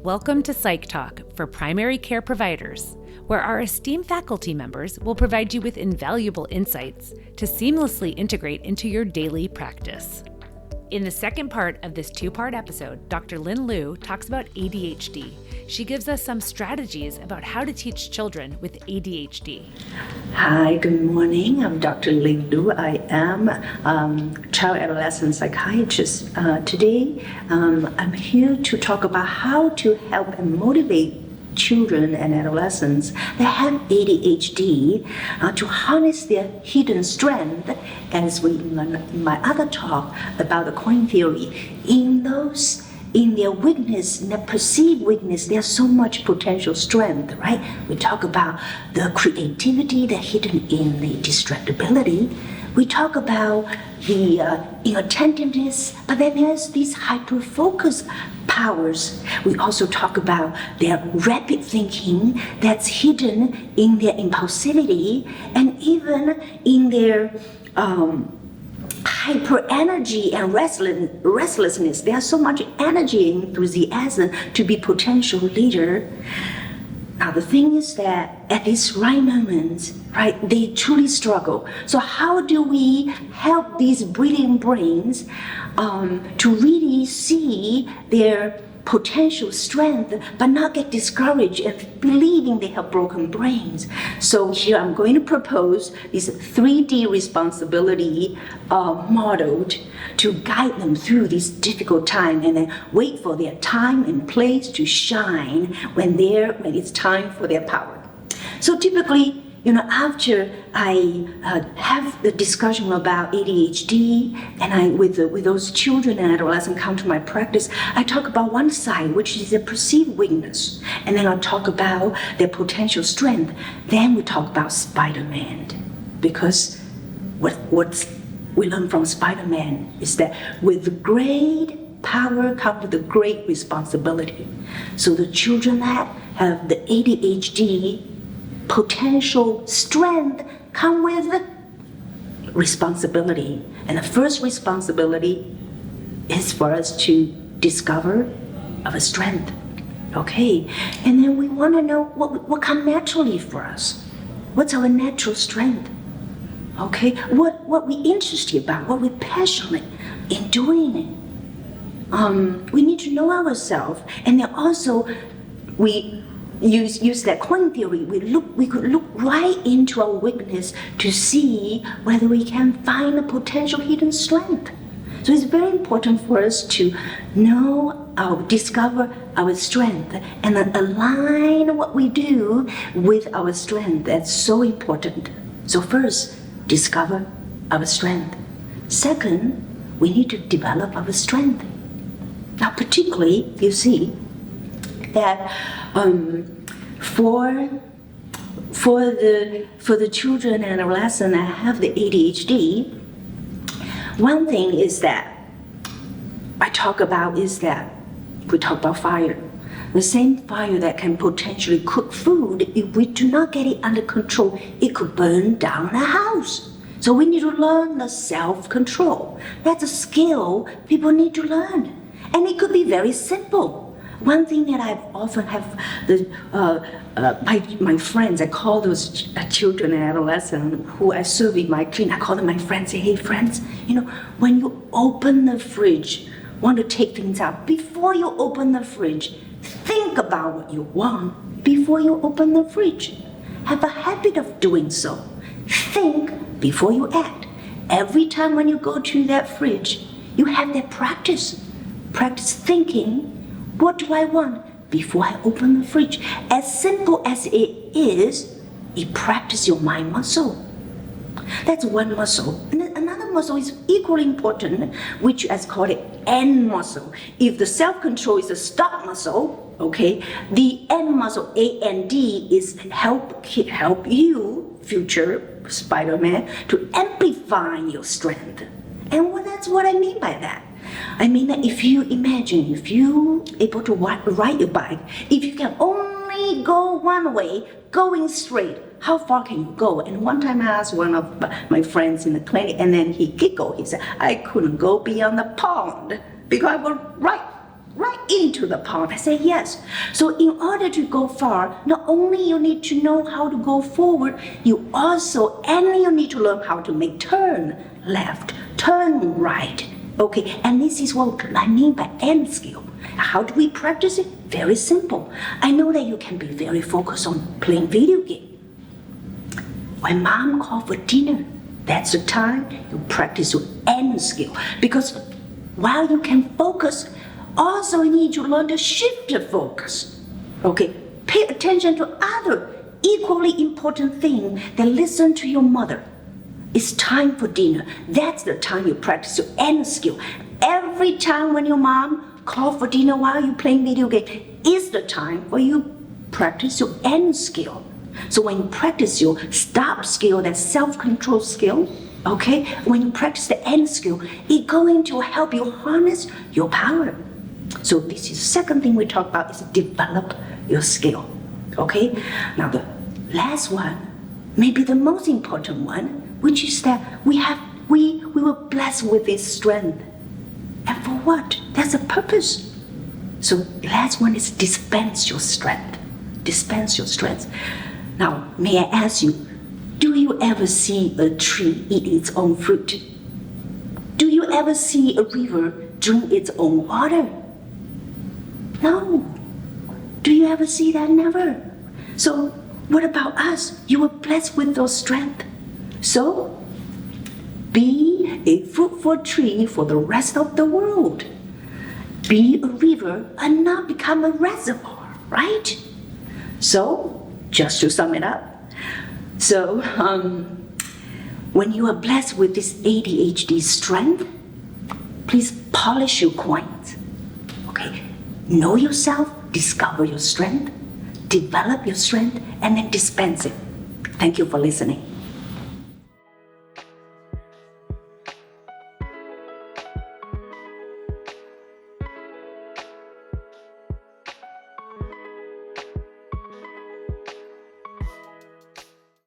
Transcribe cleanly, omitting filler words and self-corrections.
Welcome to Psych Talk for primary care providers, where our esteemed faculty members will provide you with invaluable insights to seamlessly integrate into your daily practice. In the second part of this two-part episode, Dr. Lin Lu talks about ADHD. She gives us some strategies about how to teach children with ADHD. Hi, good morning. I'm Dr. Lin Lu. I am child adolescent psychiatrist. Today, I'm here to talk about how to help and motivate children and adolescents that have ADHD to harness their hidden strength, as we in my other talk about the coin theory. In their weakness, in their perceived weakness, there's so much potential strength, right? We talk about the creativity that's hidden in the distractibility. We talk about the inattentiveness, but then there's these hyper-focus powers. We also talk about their rapid thinking that's hidden in their impulsivity and even in their hyper energy and restlessness. There's so much energy and enthusiasm to be potential leader. Now the thing is that at these right moments, right, they truly struggle. So how do we help these brilliant brains to really see their potential strength, but not get discouraged and believing they have broken brains? So here I'm going to propose this 3D responsibility model to guide them through this difficult time, and then wait for their time and place to shine when it's time for their power. So typically, after I have the discussion about ADHD, and with those children and adolescents come to my practice, I talk about one side, which is their perceived weakness, and then I'll talk about their potential strength. Then we talk about Spider-Man, because what we learn from Spider-Man is that with great power comes with a great responsibility. So the children that have the ADHD potential strength come with responsibility. And the first responsibility is for us to discover our strength. Okay, and then we want to know what comes naturally for us. What's our natural strength? Okay, what we interested about, what we're passionate in doing it. We need to know ourselves, and then also we use that coin theory. We could look right into our weakness to see whether we can find a potential hidden strength. So it's very important for us to discover our strength and then align what we do with our strength. That's so important. So first, discover our strength. Second, we need to develop our strength. Now, particularly, you see that for the children and adolescents that have the ADHD, one thing is that we talk about fire. The same fire that can potentially cook food, if we do not get it under control, it could burn down a house. So we need to learn the self-control. That's a skill people need to learn. And it could be very simple. One thing that I often have my friends, I call those children and adolescents who I serve in my clinic, I call them my friends. Say, hey friends, when you open the fridge, want to take things out, before you open the fridge, think about what you want before you open the fridge. Have a habit of doing so. Think before you act. Every time when you go to that fridge, you have that practice. Practice thinking, what do I want before I open the fridge? As simple as it is, you practice your mind muscle. That's one muscle. And then another muscle is equally important, which is called the end muscle. If the self-control is the stop muscle, okay, the end muscle, AND, is help you, future Spider-Man, to amplify your strength. And that's what I mean by that. I mean that if you able to ride your bike, if you can only go one way, going straight, how far can you go? And one time I asked one of my friends in the clinic, and then he giggled. He said, I couldn't go beyond the pond because I was right right into the pond. I say yes. So in order to go far, not only you need to know how to go forward, you need to learn how to make turn left, turn right. Okay, and this is what I mean by end skill. How do we practice it? Very simple. I know that you can be very focused on playing video game. When mom calls for dinner, that's the time you practice your end skill. Because while you can focus, also you need to learn to shift the focus. Okay, pay attention to other equally important things than listen to your mother. It's time for dinner. That's the time you practice your end skill. Every time when your mom calls for dinner while you're playing video game is the time for you practice your end skill. So when you practice your stop skill, that self-control skill, okay, when you practice the end skill, it's going to help you harness your power. So this is the second thing we talk about is develop your skill. Okay? Now the last one, maybe the most important one, which is that we were blessed with this strength. And for what? That's a purpose. So the last one is dispense your strength. Dispense your strength. Now, may I ask you, do you ever see a tree eat its own fruit? Do you ever see a river drink its own water? No. Do you ever see that? Never. So what about us? You were blessed with those strength. So be a fruitful tree for the rest of the world. Be a river and not become a reservoir, right? So, just to sum it up, so when you are blessed with this ADHD strength, please polish your coins. Okay, know yourself, discover your strength, develop your strength, and then dispense it. Thank you for listening.